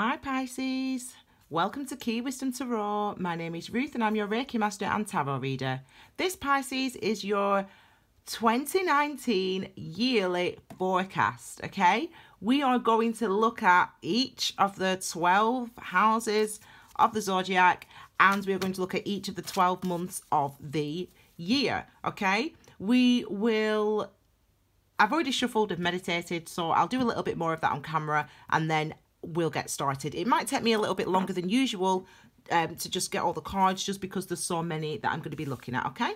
Hi Pisces, welcome to Key Wisdom Tarot. My name is Ruth and I'm your Reiki Master and Tarot Reader. This Pisces is your 2019 yearly forecast, okay? We are going to look at each of the 12 houses of the zodiac and we are going to look at each of the 12 months of the year, okay? I've already shuffled and meditated, so I'll do a little bit more of that on camera and then we'll get started. It might take me a little bit longer than usual to just get all the cards, just because there's so many that I'm going to be looking at, okay?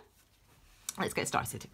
Let's get started.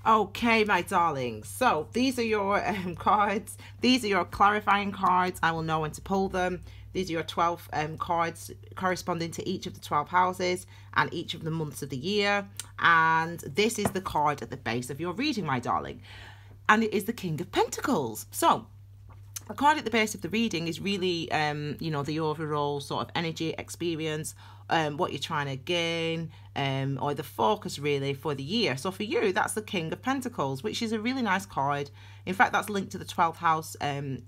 Okay, my darlings, so these are your cards. These are your clarifying cards. I will know when to pull them. These are your 12 cards corresponding to each of the 12 houses and each of the months of the year. And this is the card at the base of your reading, my darling. And it is the King of Pentacles. So the card at the base of the reading is really, you know, the overall sort of energy experience, what you're trying to gain, or the focus really for the year. So for you, that's the King of Pentacles, which is a really nice card. In fact, that's linked to the 12th house. I can't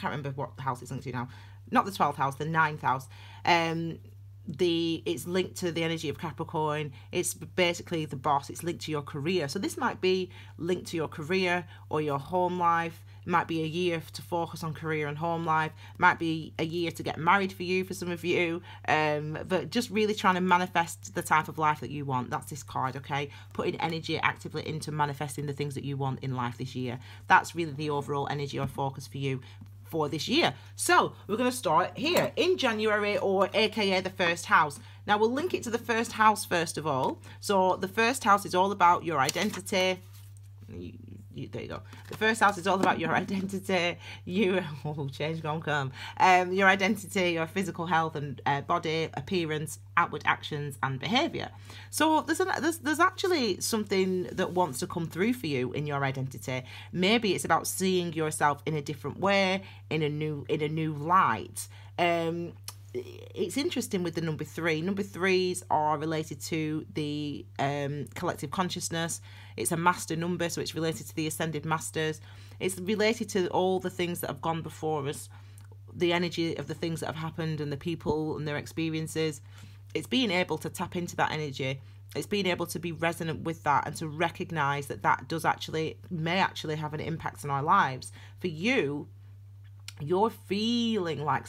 remember what house it's linked to now. Not the 12th house, the 9th house. It's linked to the energy of Capricorn. It's basically the boss. It's linked to your career. So this might be linked to your career or your home life. It might be a year to focus on career and home life. It might be a year to get married for you, for some of you. But just really trying to manifest the type of life that you want. That's this card, okay? Putting energy actively into manifesting the things that you want in life this year. That's really the overall energy or focus for you for this year. So we're going to start here in January, or aka the first house. Now we'll link it to the first house first of all. So the first house is all about your identity. There you go. The first house is all about your identity. Change gonna come. Your identity, your physical health and body appearance, outward actions and behavior. So there's actually something that wants to come through for you in your identity. Maybe it's about seeing yourself in a different way, in a new light. It's interesting with the number 3. Number 3s are related to the collective consciousness. It's a master number, so it's related to the ascended masters. It's related to all the things that have gone before us, the energy of the things that have happened and the people and their experiences. It's being able to tap into that energy. It's being able to be resonant with that and to recognize that that may actually have an impact on our lives. For you, you're feeling like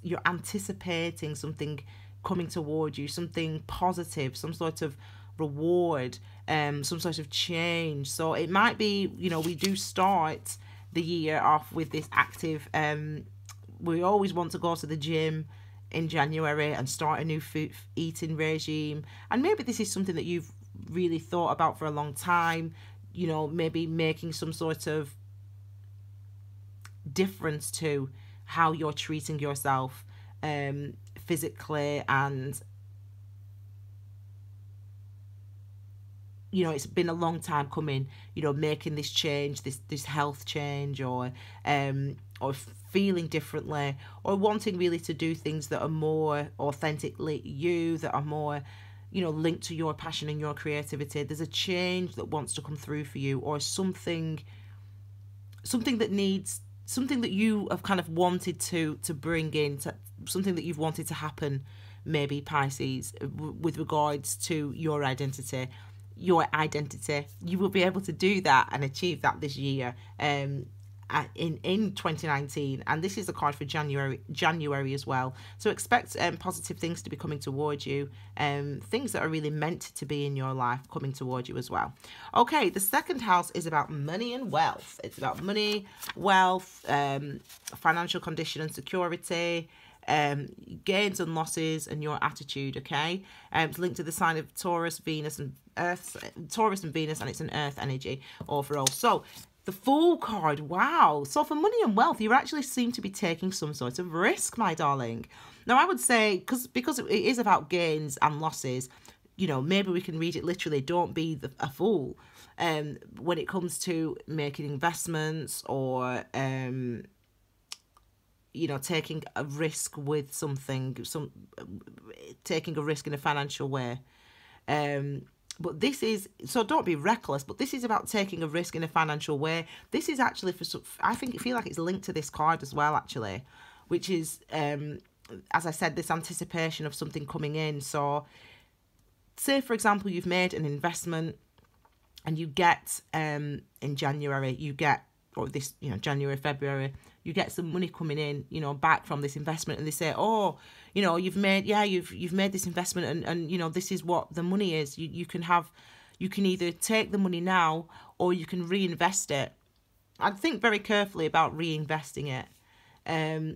you're anticipating something coming toward you, something positive, some sort of reward, some sort of change. So it might be, you know, we do start the year off with this active, we always want to go to the gym in January and start a new food eating regime. And maybe this is something that you've really thought about for a long time, you know, maybe making some sort of difference to how you're treating yourself physically. And you know, it's been a long time coming, you know, making this change, this health change, or feeling differently, or wanting really to do things that are more authentically you, that are more, you know, linked to your passion and your creativity. There's a change that wants to come through for you, or something that needs, something that you have kind of wanted to bring in, something that you've wanted to happen, maybe, Pisces, with regards to your identity. You will be able to do that and achieve that this year, in 2019. And this is the card for January as well. So expect positive things to be coming towards you, things that are really meant to be in your life coming towards you as well. Okay, the second house is about money and wealth. It's about money, wealth, financial condition and security, gains and losses, and your attitude. Okay, it's linked to the sign of Taurus, Venus, and Earth. Taurus and Venus, and it's an Earth energy overall. So the Fool card, wow. So for money and wealth, you actually seem to be taking some sort of risk, my darling. Now, I would say, because it is about gains and losses, you know, maybe we can read it literally. Don't be a fool when it comes to making investments, or you know, taking a risk with something, taking a risk in a financial way. But this is, so don't be reckless, but this is about taking a risk in a financial way. This is actually I feel like it's linked to this card as well, actually, which is, as I said, this anticipation of something coming in. So say, for example, you've made an investment and you get, in January, or this, you know, January, February, you get some money coming in, you know, back from this investment, and they say, oh, you know, you've made this investment, and you know, this is what the money is. You can either take the money now, or you can reinvest it. I'd think very carefully about reinvesting it.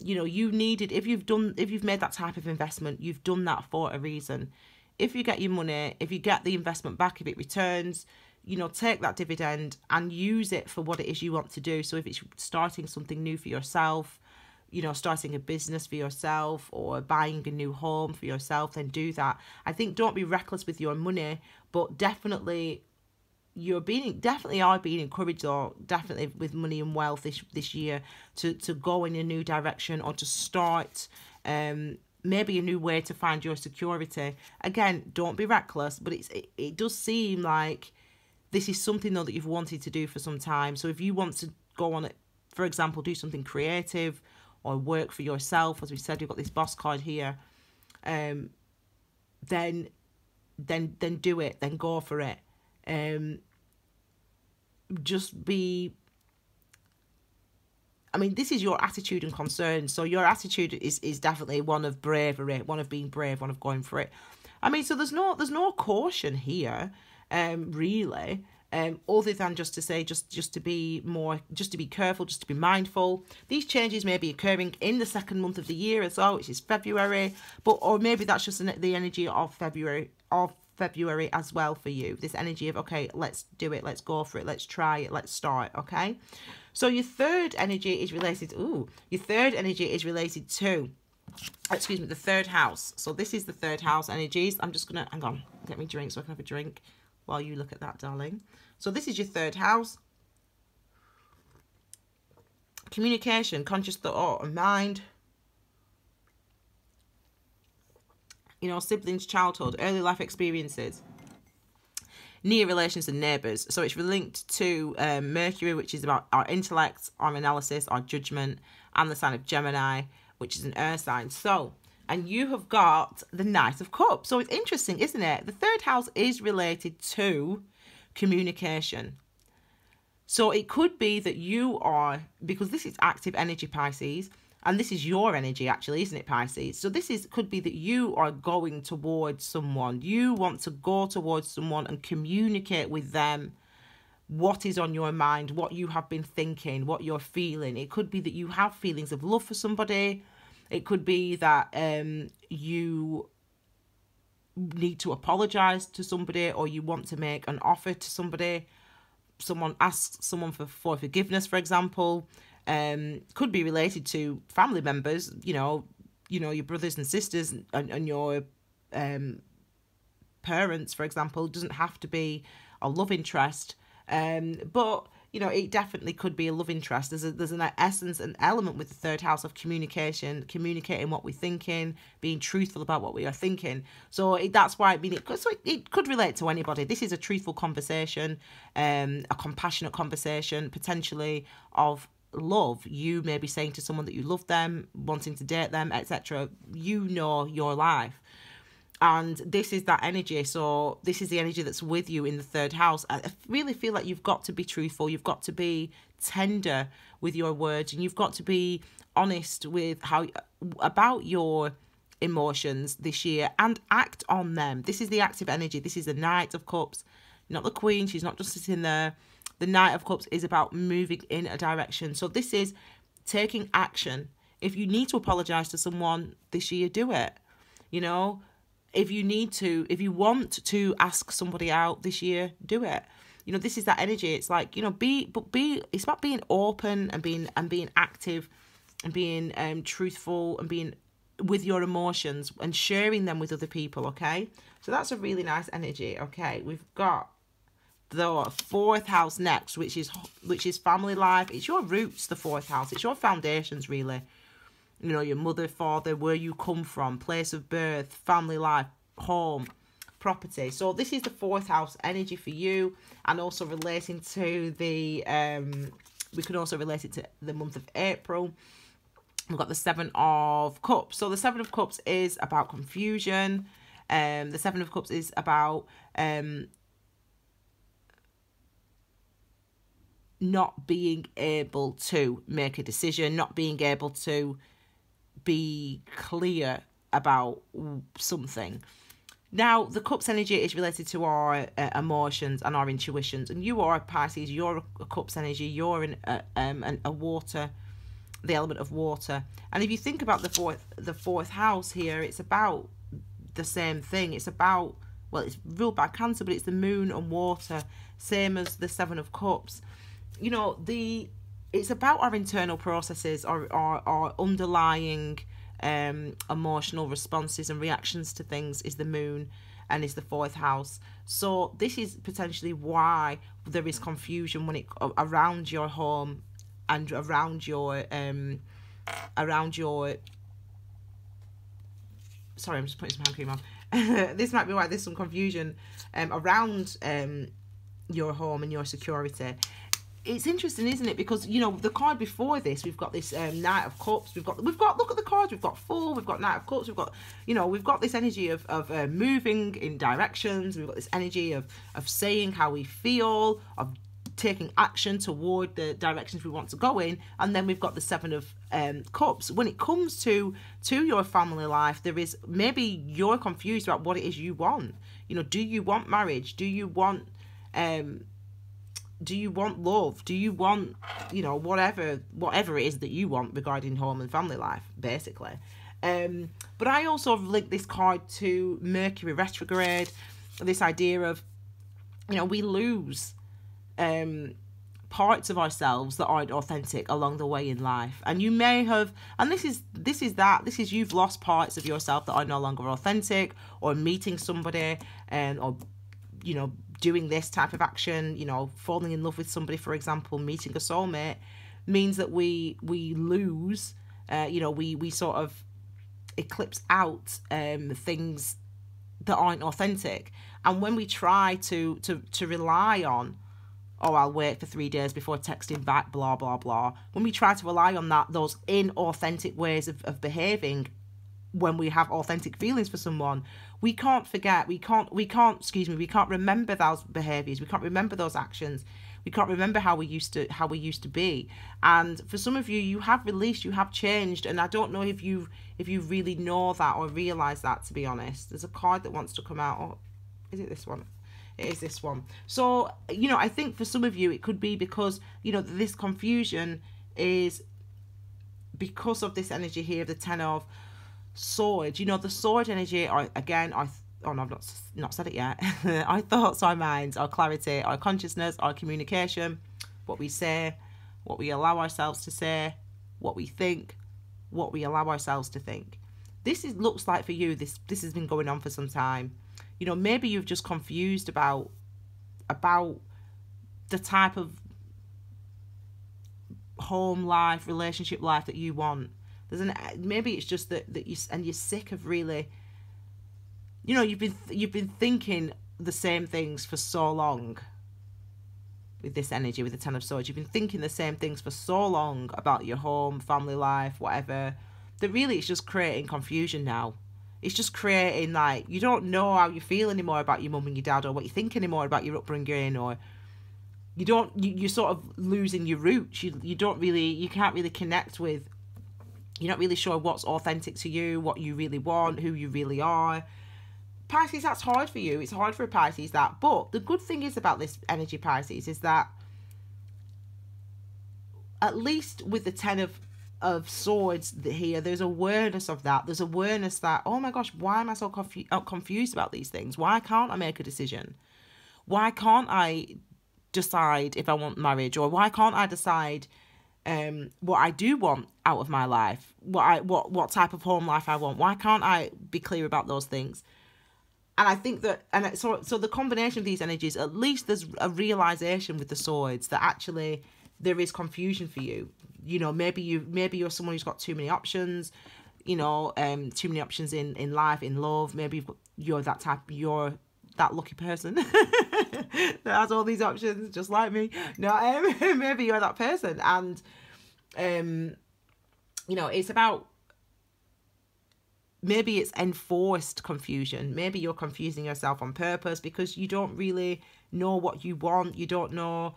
You know, if you've made that type of investment, you've done that for a reason. If you get your money, if you get the investment back, if it returns, you know, take that dividend and use it for what it is you want to do. So if it's starting something new for yourself, you know, starting a business for yourself, or buying a new home for yourself, then do that. I think don't be reckless with your money, but definitely are being encouraged, or definitely with money and wealth this year, to go in a new direction, or to start maybe a new way to find your security. Again, don't be reckless, but it does seem like this is something, though, that you've wanted to do for some time. So if you want to go on it, for example, do something creative or work for yourself, as we said, we've got this boss card here, then do it, then go for it. Just be, I mean, this is your attitude and concern. So your attitude is definitely one of bravery, one of being brave, one of going for it. I mean, so there's no caution here, really, other than just to say, just to be careful, just to be mindful. These changes may be occurring in the second month of the year as well, which is February, or maybe that's just the energy of February as well for you. This energy of, okay, let's do it, let's go for it, let's try it, let's start. Okay, so your third energy is related. Your third energy is related to, excuse me, the third house. So this is the third house energies. I'm just gonna, hang on, get me a drink so I can have a drink while you look at that, darling. So this is your third house. Communication, conscious thought and mind. You know, siblings, childhood, early life experiences, near relations and neighbours. So it's linked to Mercury, which is about our intellect, our analysis, our judgment, and the sign of Gemini, which is an earth sign. So, and you have got the Knight of Cups. So it's interesting, isn't it? The third house is related to communication. So it could be that you are, because this is active energy, Pisces, And this is your energy, actually, isn't it, Pisces? So this could be that you are going towards someone. You want to go towards someone and communicate with them what is on your mind, what you have been thinking, what you're feeling. It could be that you have feelings of love for somebody. It could be that you need to apologize to somebody, or you want to make an offer to somebody. Someone asks someone for forgiveness, for example. Could be related to family members, your brothers and sisters and your parents, for example. It doesn't have to be a love interest, but it definitely could be a love interest. There's an essence, an element with the third house of communication, communicating what we're thinking, being truthful about what we are thinking. So that's why it could relate to anybody. This is a truthful conversation, a compassionate conversation, potentially of love. You may be saying to someone that you love them, wanting to date them, etc. You know your life. And this is that energy. So this is the energy that's with you in the third house. I really feel like you've got to be truthful. You've got to be tender with your words, and you've got to be honest with about your emotions this year and act on them. This is the active energy. This is the Knight of Cups, not the Queen. She's not just sitting there. The Knight of Cups is about moving in a direction. So this is taking action. If you need to apologize to someone this year, do it. If you want to ask somebody out this year, do it. This is that energy. It's like, it's about being open and being active and being truthful and being with your emotions and sharing them with other people, okay? So that's a really nice energy, okay? We've got the fourth house next, which is family life. It's your roots, the fourth house. It's your foundations, really. Your mother, father, where you come from, place of birth, family life, home, property. So this is the fourth house energy for you, and also relating to the we could also relate it to the month of April. We've got the Seven of Cups. So the Seven of Cups is about confusion. The Seven of Cups is about not being able to make a decision, not being able to be clear about something. Now, the Cups energy is related to our emotions and our intuitions. And you are Pisces, you're a Cups energy, you're a water, the element of water. And if you think about the fourth house here, it's about the same thing. It's about, well, it's ruled by Cancer, but it's the moon and water, same as the Seven of Cups. It's about our internal processes, our underlying emotional responses and reactions to things is the moon and is the fourth house. So this is potentially why there is confusion when around your home and around your sorry, I'm just putting some hand cream on. This might be why there's some confusion around your home and your security. It's interesting, isn't it? Because the card before this, we've got this Knight of Cups. We've got look at the cards. We've got Fool. We've got Knight of Cups. We've got this energy of moving in directions. We've got this energy of saying how we feel, of taking action toward the directions we want to go in. And then we've got the Seven of Cups. When it comes to your family life, there is maybe you're confused about what it is you want. Do you want marriage? Do you want love? Do you want, whatever it is that you want regarding home and family life, basically. But I also link this card to Mercury retrograde, this idea of, we lose parts of ourselves that aren't authentic along the way in life. And you may have, and this is you've lost parts of yourself that are no longer authentic, or meeting somebody or, doing this type of action, falling in love with somebody, for example, meeting a soulmate, means that we lose, we sort of eclipse out things that aren't authentic. And when we try to rely on, I'll wait for 3 days before texting back, blah, blah, blah. When we try to rely on those inauthentic ways of behaving, when we have authentic feelings for someone, we can't remember those behaviors. We can't remember those actions. We can't remember how we used to be. And for some of you, you have released, you have changed, and I don't know if you really know that or realize that, to be honest. There's a card that wants to come out. Oh, is it this one? It is this one. So, you know, I think for some of you, it could be because, you know, this confusion is because of this energy here, the Ten of Swords. You know, the sword energy, oh no, I've not said it yet. Our thoughts, our minds, our clarity, our consciousness, our communication, what we say, what we allow ourselves to say, what we think, what we allow ourselves to think. Looks like for you, this has been going on for some time. You know, maybe you've just confused about the type of home life, relationship life that you want. Maybe it's just that you're sick of really, you know, you've been thinking the same things for so long. With this energy, with the Ten of Swords, you've been thinking the same things for so long about your home, family life, whatever, that really it's just creating confusion now. It's just creating, like, you don't know how you feel anymore about your mum and your dad, or what you think anymore about your upbringing, or you're sort of losing your roots. You can't really connect with, you're not really sure what's authentic to you, what you really want, who you really are. Pisces, that's hard for you. It's hard for a Pisces, that. But the good thing is about this energy, Pisces, is that at least with the Ten of Swords here, there's awareness of that. There's awareness that, oh my gosh, why am I so confused about these things? Why can't I make a decision? Why can't I decide if I want marriage? Or why can't I decide what I do want out of my life? What type of home life I want? Why can't I be clear about those things? And I think that, so the combination of these energies, at least there's a realization with the swords that actually there is confusion for you. You know, maybe you're someone who's got too many options, you know, too many options in life, in love. Maybe you're that lucky person that has all these options, just like me. No, maybe you're that person, and you know, it's about, maybe it's enforced confusion. Maybe you're confusing yourself on purpose because you don't really know what you want. You don't know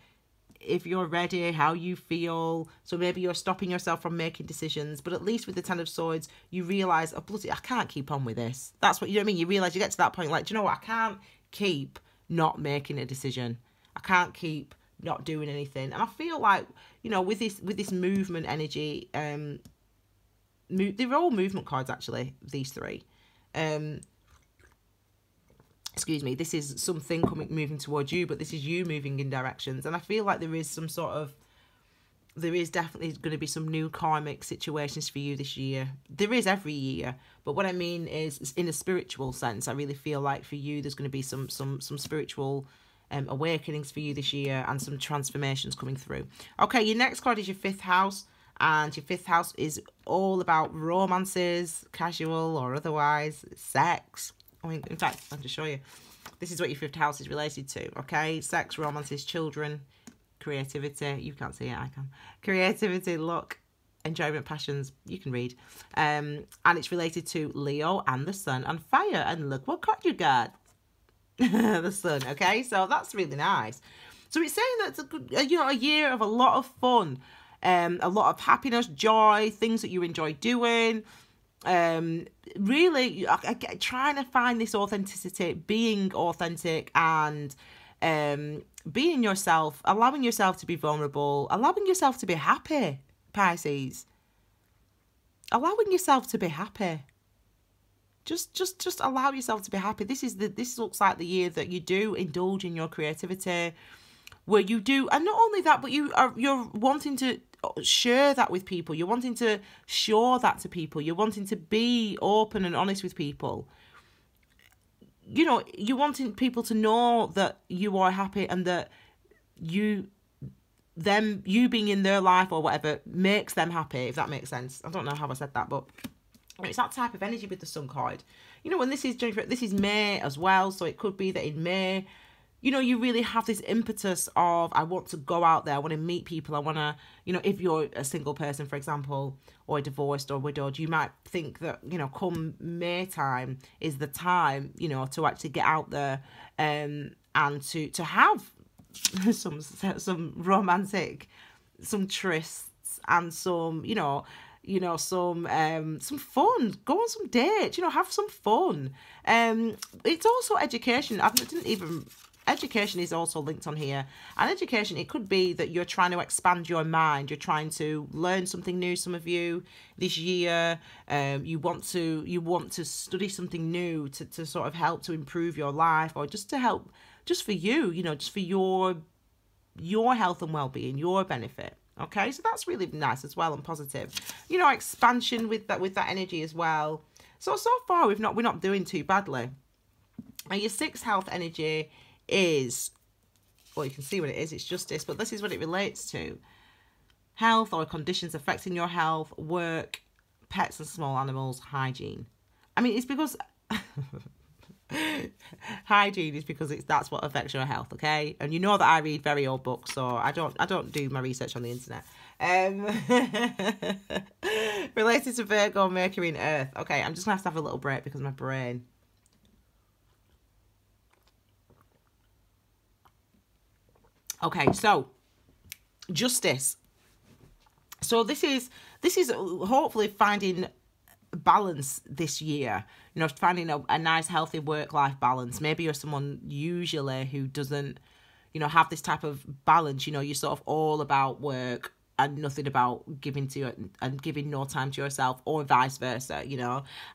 if you're ready, how you feel. So maybe you're stopping yourself from making decisions. But at least with the Ten of Swords, you realise, oh, bloody, I can't keep on with this. That's what, you know what I mean? You realise, you get to that point, like, do you know what? I can't keep not making a decision. I can't keep not doing anything. And I feel like, you know, with this movement energy, they're all movement cards, actually, these three. Excuse me, this is something moving towards you, but this is you moving in directions. And I feel like there is definitely going to be some new karmic situations for you this year. There is every year, but what I mean is, in a spiritual sense, I really feel like for you there's going to be some spiritual awakenings for you this year, and some transformations coming through. Okay, your next card is your 5th house. And your 5th house is all about romances, casual or otherwise, sex. I mean, in fact, I'll just show you. This is what your 5th house is related to, okay? Sex, romances, children, creativity. You can't see it, I can. Creativity, luck, enjoyment, passions. You can read. And it's related to Leo and the Sun and fire. And look what card you got. The Sun, okay? So that's really nice. So it's saying that it's a good, you know, a year of a lot of fun. A lot of happiness, joy, things that you enjoy doing. Really, trying to find this authenticity, being authentic, and being yourself, allowing yourself to be vulnerable, allowing yourself to be happy, Pisces. Allowing yourself to be happy. Just allow yourself to be happy. This looks like the year that you do indulge in your creativity, where you do, and not only that, but you're wanting to share that with people. You're wanting to show that to people. You're wanting to be open and honest with people. You know, you're wanting people to know that you are happy, and that you being in their life or whatever makes them happy, if that makes sense. I don't know how I said that, but it's that type of energy with the Sun card. You know, when this is May as well, so it could be that in May, you know, you really have this impetus of, I want to go out there, I want to meet people, I want to, you know, if you're a single person, for example, or divorced or widowed, you might think that, you know, come May time is the time, you know, to actually get out there and to have some romantic, some trysts, and some, some fun. Go on some dates, have some fun. It's also education. Education is also linked on here. And education, it could be that you're trying to expand your mind. You're trying to learn something new, some of you, this year. You want to study something new to sort of help to improve your life, or just to help, just for you, just for your health and well-being, your benefit. Okay, so that's really nice as well and positive. Expansion with that energy as well. So far we're not doing too badly. And your sixth health energy is, well, you can see what it is, it's justice, but this is what it relates to: health or conditions affecting your health, work, pets and small animals, hygiene. I mean, it's because hygiene is because that's what affects your health, okay? And you know that I read very old books, so I don't do my research on the internet. Related to Virgo, Mercury and Earth. Okay, I'm just gonna have to have a little break because my brain. Okay, so justice. So this is hopefully finding balance this year. Finding a nice healthy work-life balance. Maybe you're someone usually who doesn't, have this type of balance. You're sort of all about work and nothing about giving to you and giving no time to yourself, or vice versa,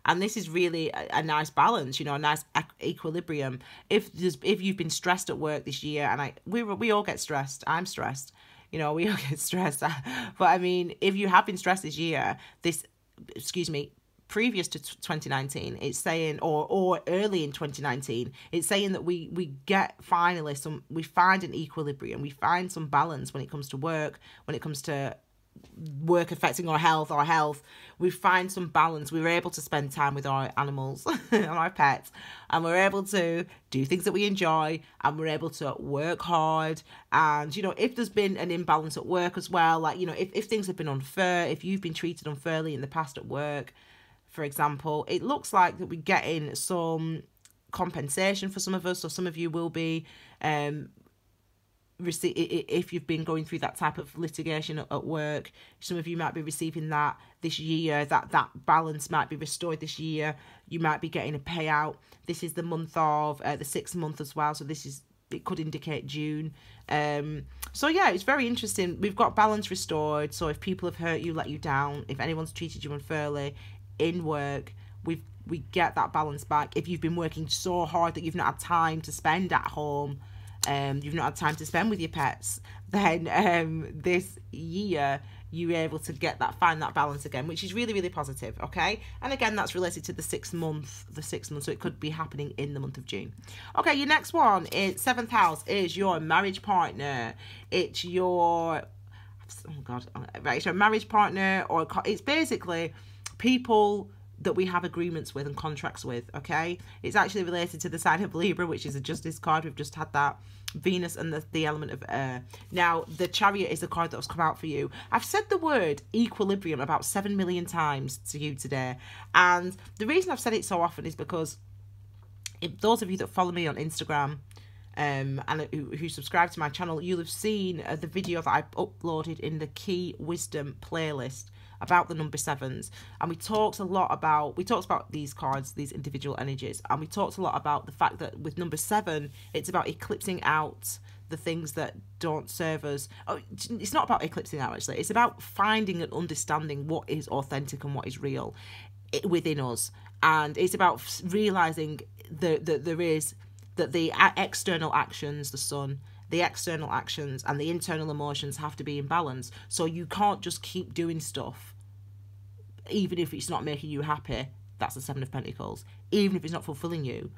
and this is really a nice balance, a nice equilibrium. If you've been stressed at work this year, and we all get stressed, I'm stressed, we all get stressed, but I mean, if you have been stressed this year, previous to 2019, it's saying, or early in 2019, it's saying that we get finally we find an equilibrium, we find some balance when it comes to work, when it comes to work affecting our health, we find some balance. We were able to spend time with our animals and our pets, and we're able to do things that we enjoy, and we're able to work hard. And if there's been an imbalance at work as well, like if things have been unfair, if you've been treated unfairly in the past at work, for example, it looks like that we're getting some compensation for some of us. So some of you will be, if you've been going through that type of litigation at work, some of you might be receiving that this year. That balance might be restored this year. You might be getting a payout. This is the month of the 6th month as well. So it could indicate June. So yeah, it's very interesting. We've got balance restored. So if people have hurt you, let you down, if anyone's treated you unfairly in work, we get that balance back. If you've been working so hard that you've not had time to spend at home, you've not had time to spend with your pets, then this year you're able to find that balance again, which is really, really positive. Okay, and again, that's related to the 6th month, so it could be happening in the month of June. Okay, your next one is 7th house, is your marriage partner. It's your it's your marriage partner, or it's basically people that we have agreements with and contracts with. Okay, it's actually related to the sign of Libra, which is a justice card. We've just had that. Venus and the element of air. Now, the Chariot is the card that has come out for you. I've said the word equilibrium about 7 million times to you today, and the reason I've said it so often is because if those of you that follow me on Instagram and who subscribe to my channel, you'll have seen the video that I uploaded in the Key Wisdom playlist about the number 7s, and we talked about these cards, these individual energies, and we talked a lot about the fact that with number 7, it's about eclipsing out the things that don't serve us. It's not about eclipsing out, actually. It's about finding and understanding what is authentic and what is real within us, and it's about realizing that the external actions, the sun, the external actions and the internal emotions have to be in balance. So you can't just keep doing stuff even if it's not making you happy. That's the 7 of Pentacles. Even if it's not fulfilling you,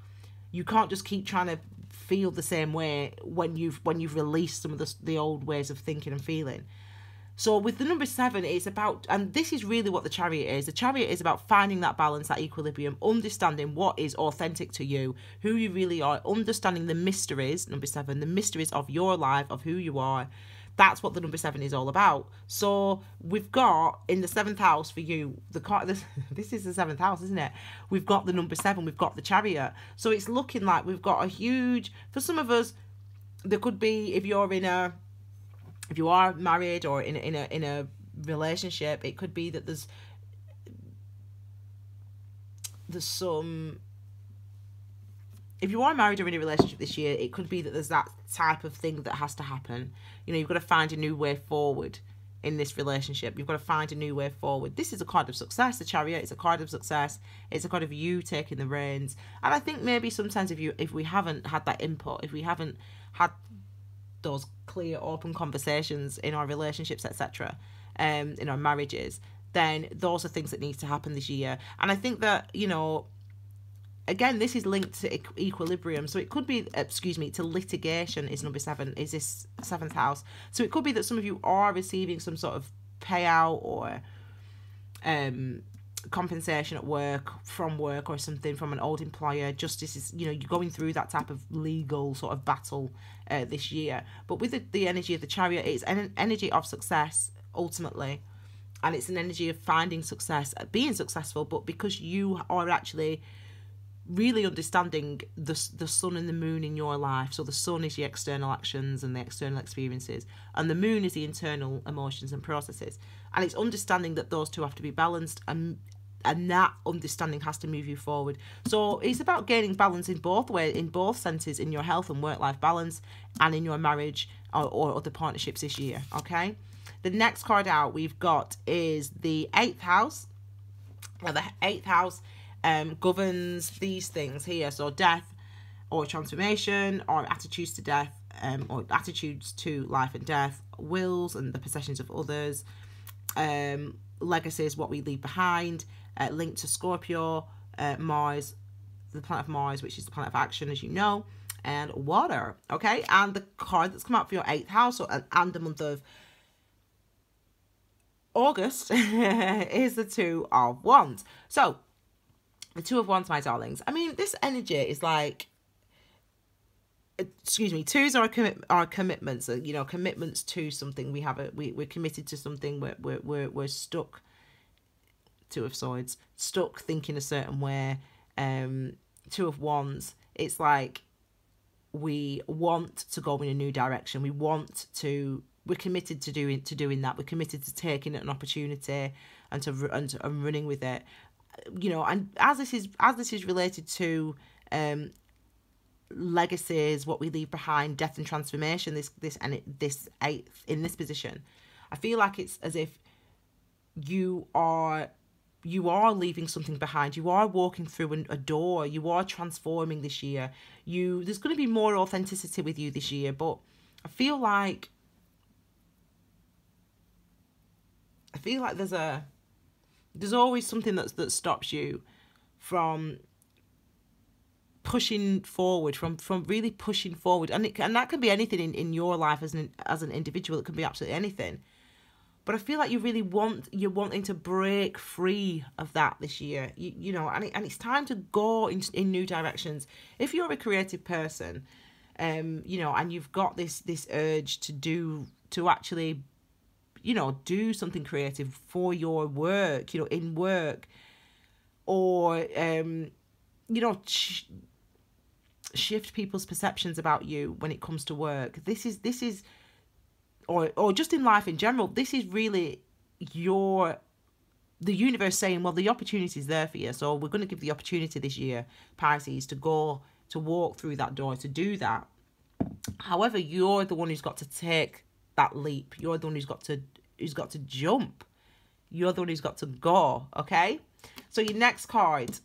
you can't just keep trying to feel the same way when you've released some of the old ways of thinking and feeling. So with the number 7, it's about, and this is really what the Chariot is. The Chariot is about finding that balance, that equilibrium, understanding what is authentic to you, who you really are, understanding the mysteries, number 7, the mysteries of your life, of who you are. That's what the number 7 is all about. So we've got in the 7th house for you, this is the 7th house, isn't it? We've got the number 7, we've got the Chariot. So it's looking like we've got a huge, for some of us, there could be, if you are married or in a relationship, it could be that there's some, if you are married or in a relationship this year, it could be that there's that type of thing that has to happen. You know, you've got to find a new way forward in this relationship. You've got to find a new way forward. This is a card of success. The Chariot is a card of success. It's a card of you taking the reins. And I think maybe sometimes if we haven't had that input, if we haven't had those clear, open conversations in our relationships, etc., in our marriages, then those are things that need to happen this year. And I think that, you know, again, this is linked to equilibrium. So it could be, to litigation is number 7, is this 7th house. So it could be that some of you are receiving some sort of payout or compensation at work, from work or something, from an old employer. Justice is, you know, you're going through that type of legal sort of battle this year. But with the energy of the Chariot, it's an energy of success, ultimately. And it's an energy of finding success, being successful, but because you are actually really understanding the sun and the moon in your life. So the sun is your external actions and the external experiences, and the moon is the internal emotions and processes. And it's understanding that those two have to be balanced, and that understanding has to move you forward. So it's about gaining balance in both ways, in both senses, in your health and work-life balance, and in your marriage or other partnerships this year, okay? The next card out we've got is the 8th house. Now, the 8th house governs these things here. So death or transformation, or attitudes to death, or attitudes to life and death, wills and the possessions of others, legacies, what we leave behind, linked to Scorpio, Mars, the planet of Mars, which is the planet of action, as you know, and water, okay? And the card that's come out for your 8th house and the month of August is the 2 of Wands. So the 2 of Wands, my darlings, I mean, this energy is like, twos are our commitments, you know, commitments to something. We're committed to something. We're stuck. 2 of Swords, stuck thinking a certain way. 2 of Wands, it's like we want to go in a new direction. We're committed to doing that. We're committed to taking an opportunity and running with it. You know, and as this is related to legacies, what we leave behind, death and this 8th in this position, I feel like it's as if you are leaving something behind. You are walking through a door. You are transforming this year. There's going to be more authenticity with you this year, but I feel like there's always something that stops you from pushing forward, from really pushing forward, and that can be anything in your life as an individual. It can be absolutely anything. But I feel like you're wanting to break free of that this year. You know, and it's time to go in new directions. If you're a creative person, you know, and you've got this urge to actually, you know, do something creative for your work, you know, in work, or you know, shift people's perceptions about you when it comes to work. This is or just in life in general, this is really the universe saying, well, the opportunity is there for you. So we're going to give the opportunity this year, Pisces, to walk through that door, to do that. However, you're the one who's got to take that leap. You're the one who's got to jump. You're the one who's got to go, okay? So your next card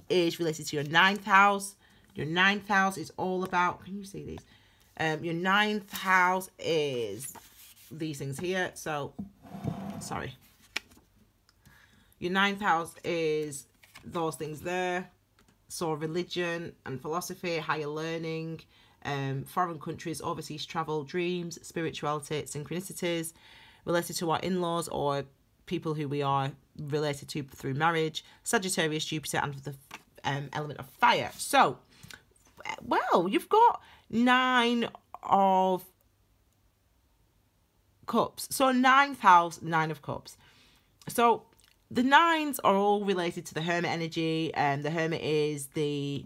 is related to your 9th house. Your 9th house is all about, can you see these? Your 9th house is these things here. So, sorry. Your 9th house is those things there. So religion and philosophy, higher learning, foreign countries, overseas travel, dreams, spirituality, synchronicities, related to our in-laws or people who we are related to through marriage, Sagittarius, Jupiter, and the element of fire. So, well, you've got 9 of Cups. So 9th house, 9 of Cups. So the 9s are all related to the Hermit energy, and the Hermit is the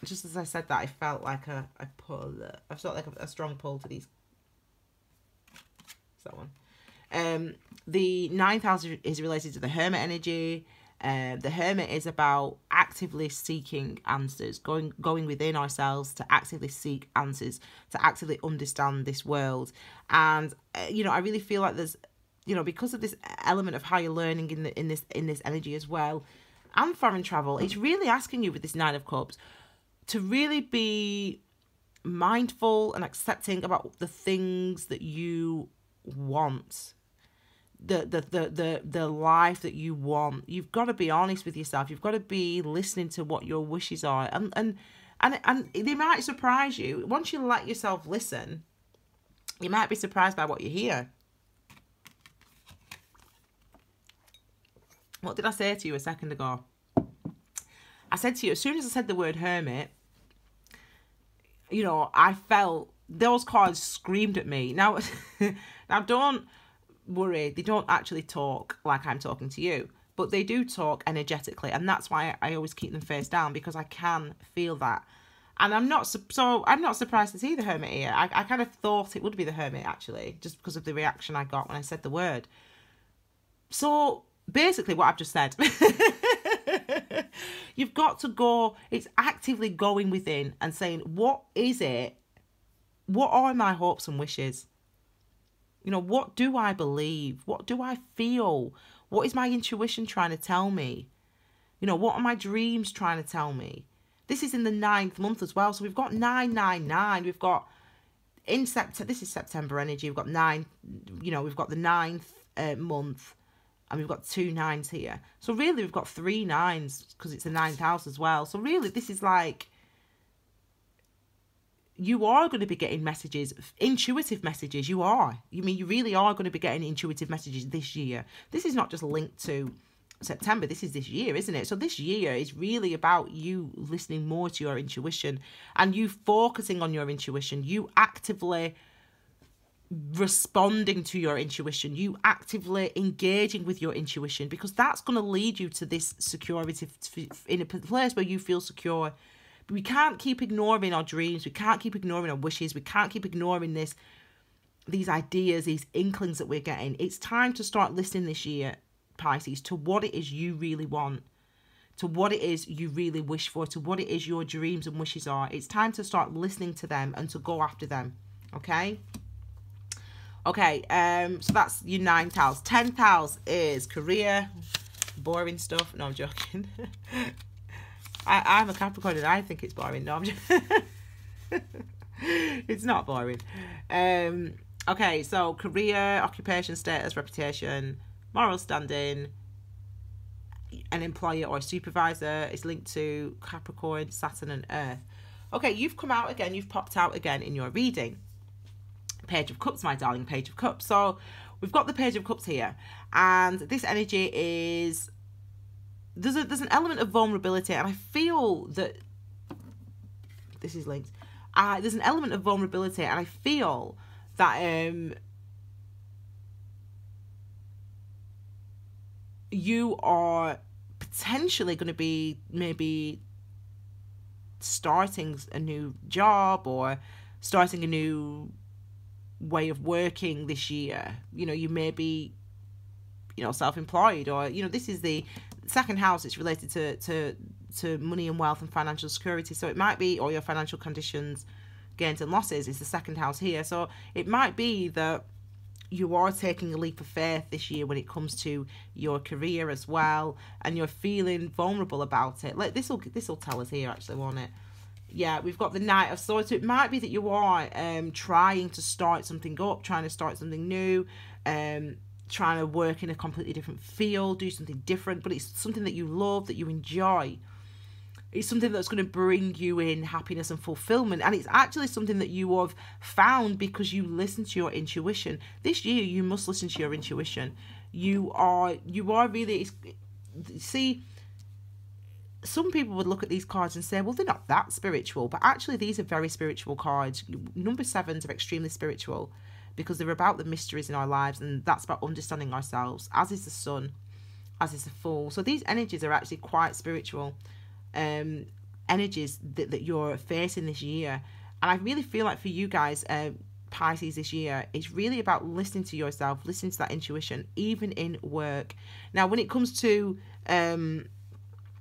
just as I said that, I felt like a pull. I've felt like a strong pull to these. That one. The ninth house is related to the Hermit energy. The Hermit is about actively seeking answers, going within ourselves to actively seek answers, to actively understand this world. And you know, I really feel like there's, you know, because of this element of how you're learning in this energy as well, and foreign travel, it's really asking you with this Nine of Cups to really be mindful and accepting about the things that you want, the life that you want. You've got to be honest with yourself. You've got to be listening to what your wishes are, and they might surprise you. Once you let yourself listen, you might be surprised by what you hear. What did I say to you a second ago? I said to you, as soon as I said the word Hermit, you know, I felt those cards screamed at me. Now, now don't worry, they don't actually talk like I'm talking to you, but they do talk energetically, and that's why I always keep them face down, because I can feel that. And I'm not surprised to see the Hermit here. I kind of thought it would be the Hermit, actually, just because of the reaction I got when I said the word. So basically what I've just said. You've got to go, it's actively going within and saying, what is it? What are my hopes and wishes? You know, what do I believe? What do I feel? What is my intuition trying to tell me? You know, what are my dreams trying to tell me? This is in the 9th month as well. So we've got 999. We've got in September, this is September energy. We've got 9, you know, we've got the 9th month. And we've got 2 9s here. So really we've got 3 9s because it's the 9th house as well. So really this is like, you are going to be getting messages, intuitive messages. You are. You mean you really are going to be getting intuitive messages this year. This is not just linked to September. This is this year, isn't it? So this year is really about you listening more to your intuition and you focusing on your intuition. You actively responding to your intuition, you actively engaging with your intuition, because that's going to lead you to this security in a place where you feel secure. But we can't keep ignoring our dreams, we can't keep ignoring our wishes, we can't keep ignoring these ideas, these inklings that we're getting. It's time to start listening this year, Pisces, to what it is you really want, to what it is you really wish for, to what it is your dreams and wishes are. It's time to start listening to them and to go after them. Okay, so that's your 9th house. 10th house is career. Boring stuff. No, I'm joking. I'm a Capricorn and I think it's boring. No, I'm just it's not boring. Okay, so career, occupation, status, reputation, moral standing, an employer or a supervisor is linked to Capricorn, Saturn and Earth. Okay, you've come out again. You've popped out again in your reading. Page of Cups, my darling, Page of Cups. So we've got the Page of Cups here, and this energy is, there's an element of vulnerability, and I feel that this is linked. There's an element of vulnerability, and I feel that you are potentially going to be maybe starting a new job or starting a new way of working this year. You know, you may be, you know, self-employed, or, you know, this is the 2nd house. It's related to money and wealth and financial security. So it might be, or your financial conditions, gains and losses is the 2nd house here. So it might be that you are taking a leap of faith this year when it comes to your career as well, and you're feeling vulnerable about it. Like this will tell us here, actually, won't it? Yeah, we've got the Knight of Swords. So it might be that you are trying to start something up, trying to start something new, trying to work in a completely different field, do something different, but it's something that you love, that you enjoy. It's something that's going to bring you in happiness and fulfillment, and it's actually something that you have found because you listen to your intuition. This year, you must listen to your intuition. You are really, see, some people would look at these cards and say, well, they're not that spiritual, but actually these are very spiritual cards. Number 7s are extremely spiritual because they're about the mysteries in our lives, and that's about understanding ourselves, as is the Sun, as is the Fool. So these energies are actually quite spiritual. energies that you're facing this year. And I really feel like for you guys, Pisces, this year, it's really about listening to yourself, listening to that intuition, even in work. Now, when it comes to,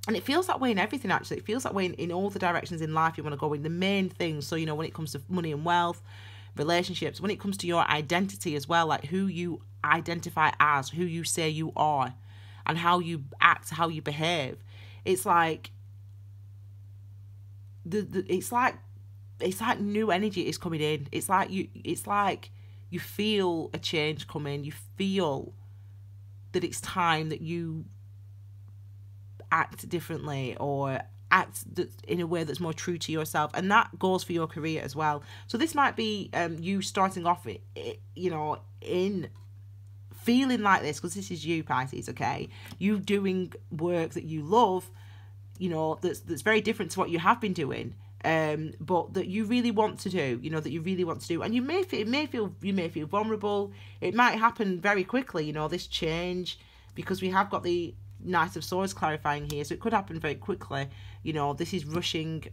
and it feels that way in everything, actually. It feels that way in all the directions in life you want to go in, the main things. So, you know, when it comes to money and wealth, relationships, when it comes to your identity as well, like who you identify as, who you say you are, and how you act, how you behave. It's like, it's like new energy is coming in. It's like you feel a change coming. You feel that it's time that you act differently, or act in a way that's more true to yourself. And that goes for your career as well. So this might be you starting off, you know, in feeling like this, because this is you, Pisces, okay? You doing work that you love, you know, that's very different to what you have been doing, but that you really want to do, you know, that you really want to do. And you may feel vulnerable. It might happen very quickly, you know, this change, because we have got the Knight of Swords clarifying here, so it could happen very quickly. You know, this is rushing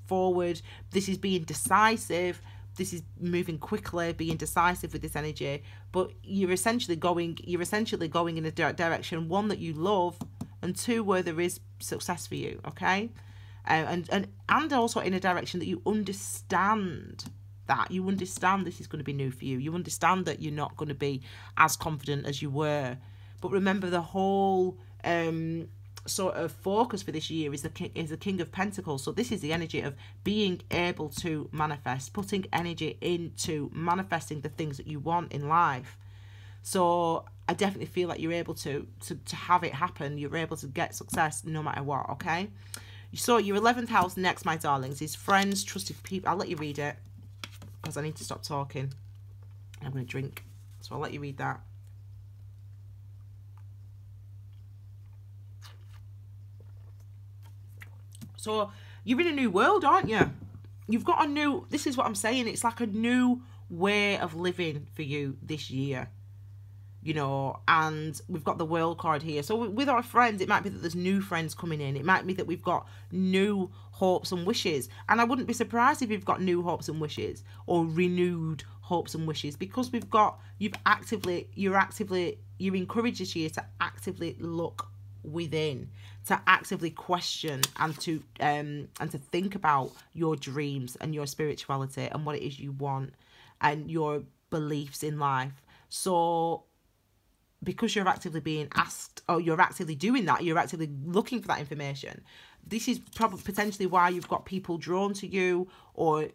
forward, this is being decisive, this is moving quickly, being decisive with this energy. But you're essentially going in a direction, one, that you love, and two, where there is success for you, okay? And also in a direction that you understand, that you understand this is going to be new for you. You understand that you're not going to be as confident as you were. But remember, the whole sort of focus for this year is the King of Pentacles. So this is the energy of being able to manifest, putting energy into manifesting the things that you want in life. So I definitely feel like you're able to have it happen. You're able to get success no matter what, okay? So your 11th house next, my darlings, is friends, trusted people. I'll let you read it because I need to stop talking. I'm going to drink, so I'll let you read that. So you're in a new world, aren't you? You've got a new, this is what I'm saying, it's like a new way of living for you this year, you know. And we've got the World card here. So with our friends, it might be that there's new friends coming in. It might be that we've got new hopes and wishes. And I wouldn't be surprised if you've got new hopes and wishes, or renewed hopes and wishes, because we've got, you're encouraged this year to actively look within, to actively question, and to think about your dreams and your spirituality and what it is you want and your beliefs in life. So because you're actively being asked, or you're actively doing that, you're actively looking for that information, this is probably potentially why you've got people drawn to you, or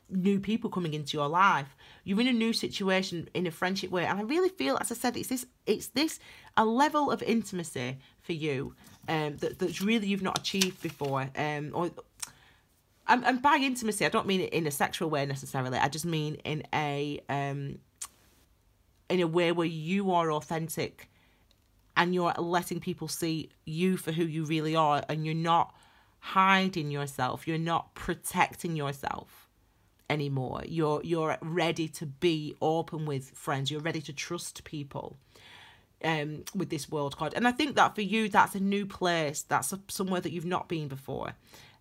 new people coming into your life. You're in a new situation in a friendship way, and I really feel, as I said, it's this a level of intimacy for you that's really you've not achieved before. And by intimacy, I don't mean it in a sexual way necessarily. I just mean in a way where you are authentic and you're letting people see you for who you really are, and you're not hiding yourself, you're not protecting yourself anymore. You're ready to be open with friends, you're ready to trust people with this World card. And I think that for you, that's a new place, that's somewhere that you've not been before.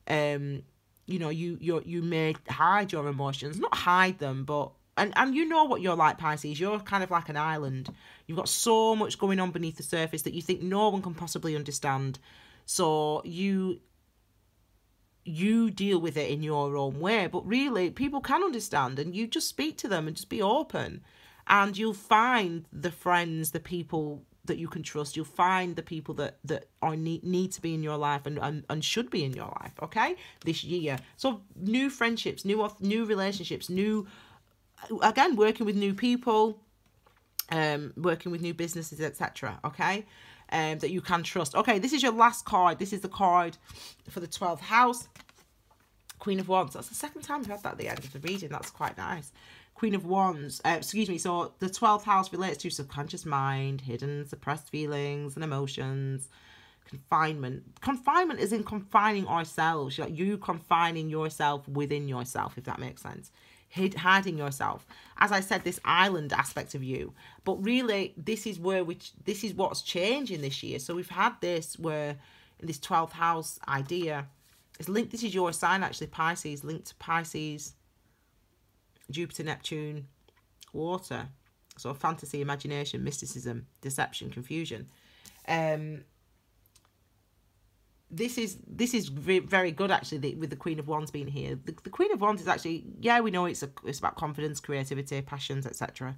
You know, you may hide your emotions, not hide them, but and you know what you're like, Pisces. You're kind of like an island. You've got so much going on beneath the surface that you think no one can possibly understand. So you deal with it in your own way, but really people can understand, and you just speak to them and just be open, and you'll find the friends, the people that you can trust. You'll find the people that need to be in your life and should be in your life, okay, this year. So new friendships, new relationships, again, working with new people, working with new businesses, etc., okay, that you can trust. Okay, this is your last card. This is the card for the 12th house, Queen of Wands. That's the second time we've had that at the end of the reading. That's quite nice. Queen of Wands, excuse me. So the 12th house relates to subconscious mind, hidden, suppressed feelings and emotions, confinement. Confinement is in confining ourselves, like you confining yourself within yourself, if that makes sense. Hiding yourself, as I said, this island aspect of you. But really, this is what's changing this year. So we've had this where in this 12th house idea. It's linked, this is your sign actually, Pisces, linked to Pisces, Jupiter, Neptune, water. So fantasy, imagination, mysticism, deception, confusion. This is very good actually, with the Queen of Wands being here. The Queen of Wands is actually, yeah, we know it's about confidence, creativity, passions, etc.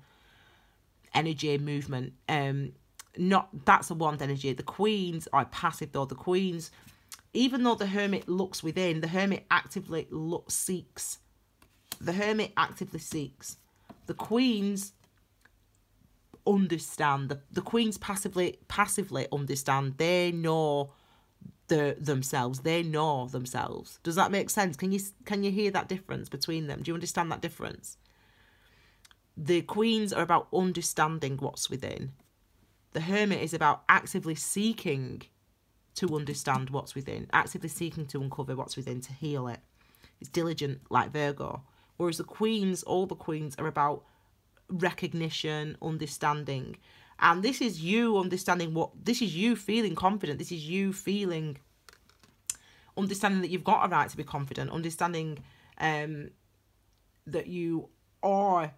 Energy, movement. That's a wand energy. The Queens are passive though. The Queens, even though the Hermit looks within, the Hermit actively seeks. The Hermit actively seeks. The Queens understand. The Queens passively understand. They know themselves. They know themselves. Does that make sense? Can you hear that difference between them? Do you understand that difference? The Queens are about understanding what's within. The Hermit is about actively seeking to understand what's within, actively seeking to uncover what's within, to heal it. It's diligent, like Virgo. Whereas the Queens, all the Queens, are about recognition, understanding. And this is you understanding this is you feeling confident. This is you understanding that you've got a right to be confident, understanding that you are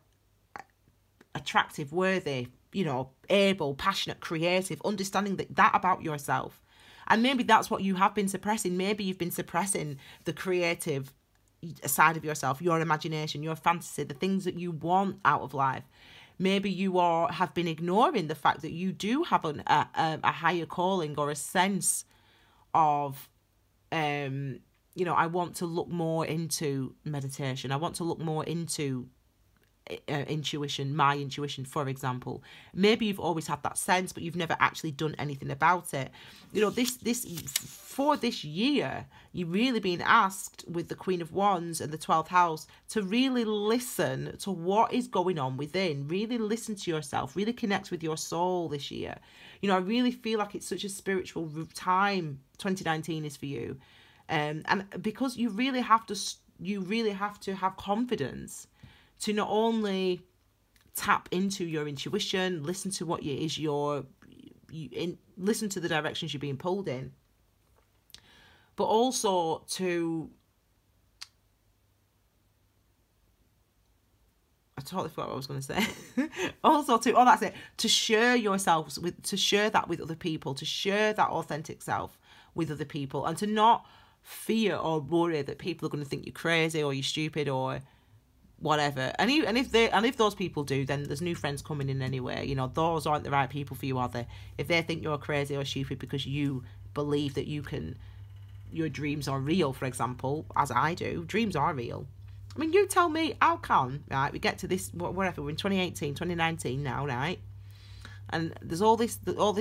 attractive, worthy, you know, able, passionate, creative, understanding that about yourself. And maybe that's what you have been suppressing. Maybe you've been suppressing the creative side of yourself, your imagination, your fantasy, the things that you want out of life. Maybe you have been ignoring the fact that you do have a higher calling or a sense of, you know, I want to look more into meditation. I want to look more into intuition, my intuition, for example. Maybe you've always had that sense, but you've never actually done anything about it. You know, for this year, you've really been asked with the Queen of Wands and the 12th house to really listen to what is going on within. Really listen to yourself. Really connect with your soul this year. You know, I really feel like it's such a spiritual time 2019 is for you, and because you really have to have confidence to not only tap into your intuition, listen to what listen to the directions you're being pulled in, but also to, I totally forgot what I was going to say. Also that's it, to share yourselves to share that with other people, to share that authentic self with other people, and to not fear or worry that people are going to think you're crazy or you're stupid or whatever. And if those people do, then there's new friends coming in anyway. You know, those aren't the right people for you, are they? If they think you're crazy or stupid because you believe that your dreams are real, for example, as I do, dreams are real. I mean, you tell me, how come, right, we get to this, whatever, we're in 2018, 2019 now, right? And there's all this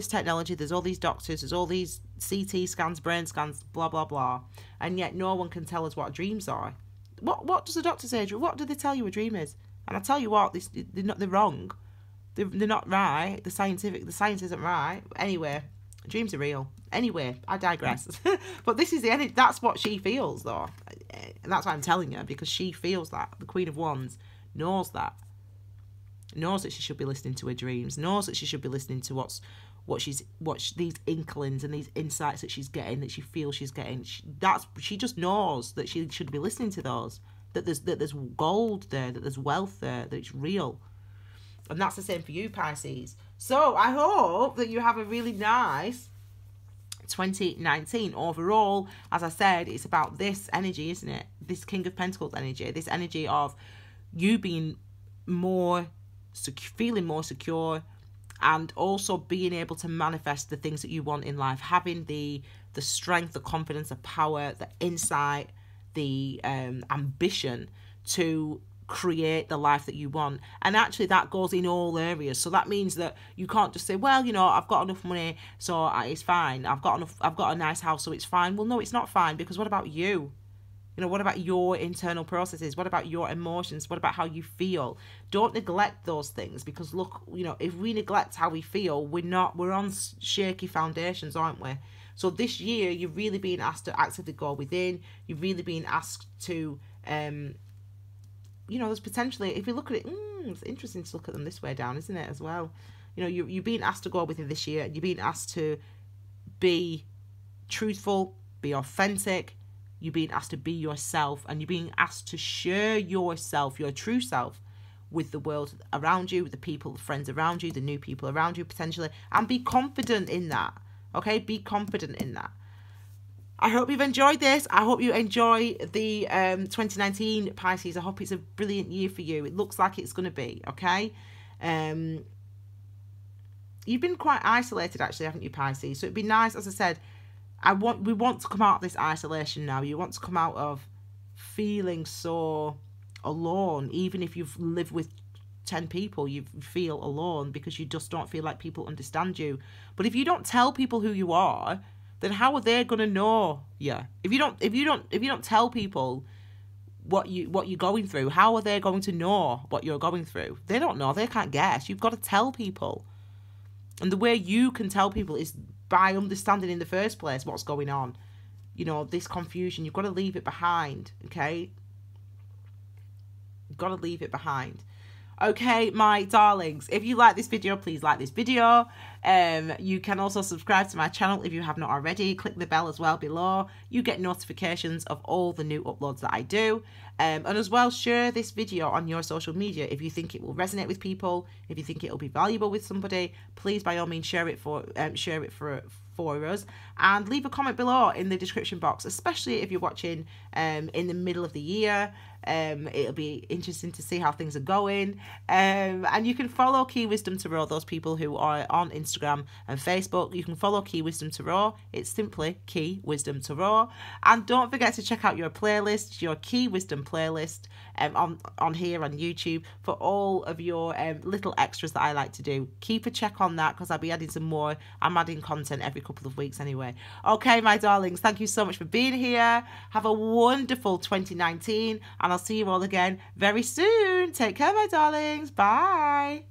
technology, there's all these doctors, there's all these CT scans, brain scans, blah, blah, blah. And yet no one can tell us what dreams are. What does the doctor say? What do they tell you a dream is? And I tell you what, they're wrong. They're not right. The science isn't right. Anyway, dreams are real. Anyway, I digress. But this is that's what she feels, though. And that's what I'm telling you, because she feels that. The Queen of Wands knows that. Knows that she should be listening to her dreams. Knows that she should be listening to what these inklings and these insights that she's getting, that she feels she's getting. She just knows that she should be listening to those. That there's gold there, that there's wealth there, that it's real. And that's the same for you, Pisces. So I hope that you have a really nice 2019. Overall, as I said, it's about this energy, isn't it? This King of Pentacles energy, this energy of you being feeling more secure, and also being able to manifest the things that you want in life, having the strength, the confidence, the power, the insight, the ambition to create the life that you want. And actually that goes in all areas. So that means that you can't just say, well, you know, I've got enough money, so it's fine. I've got a nice house, so it's fine. Well, no, it's not fine, because what about you? You know, what about your internal processes? What about your emotions? What about how you feel? Don't neglect those things, because look, you know, if we neglect how we feel, we're on shaky foundations, aren't we? So this year, you're really being asked to actively go within. You're really being asked to, you know, there's potentially, if you look at it, it's interesting to look at them this way down, isn't it, as well? You know, you're being asked to go within this year. You're being asked to truthful, be authentic. You're being asked to be yourself, and you're being asked to share yourself, your true self, with the world around you, with the people, the friends around you, the new people around you potentially, and be confident in that. Okay, be confident in that. I hope you've enjoyed this. I hope you enjoy the 2019 Pisces. I hope it's a brilliant year for you. It looks like it's going to be, okay? You've been quite isolated, actually, haven't you, Pisces? So it'd be nice, as I said, we want to come out of this isolation now. You want to come out of feeling so alone. Even if you've lived with 10 people, you feel alone because you just don't feel like people understand you. But if you don't tell people who you are, then how are they going to know you? If you don't tell people what you're going through, how are they going to know what you're going through? They don't know. They can't guess. You've got to tell people. And the way you can tell people is by understanding in the first place what's going on. You know, this confusion, you've got to leave it behind, okay? You've got to leave it behind. Okay, my darlings, if you like this video, please like this video. You can also subscribe to my channel if you have not already. Click the bell as well below. You get notifications of all the new uploads that I do. And as well, share this video on your social media if you think it will resonate with people. If you think it will be valuable with somebody, please by all means share it for us, and leave a comment below in the description box, especially if you're watching in the middle of the year. It'll be interesting to see how things are going. And you can follow Key Wisdom Tarot, those people who are on Instagram and Facebook. You can follow Key Wisdom Tarot. It's simply Key Wisdom Tarot. And don't forget to check out your playlist, your Key Wisdom playlist, on here on YouTube, for all of your little extras that I like to do. Keep a check on that, because I'll be adding some more. I'm adding content every couple of weeks anyway. Okay, my darlings, thank you so much for being here. Have a wonderful 2019, and I'll see you all again very soon. Take care, my darlings. Bye.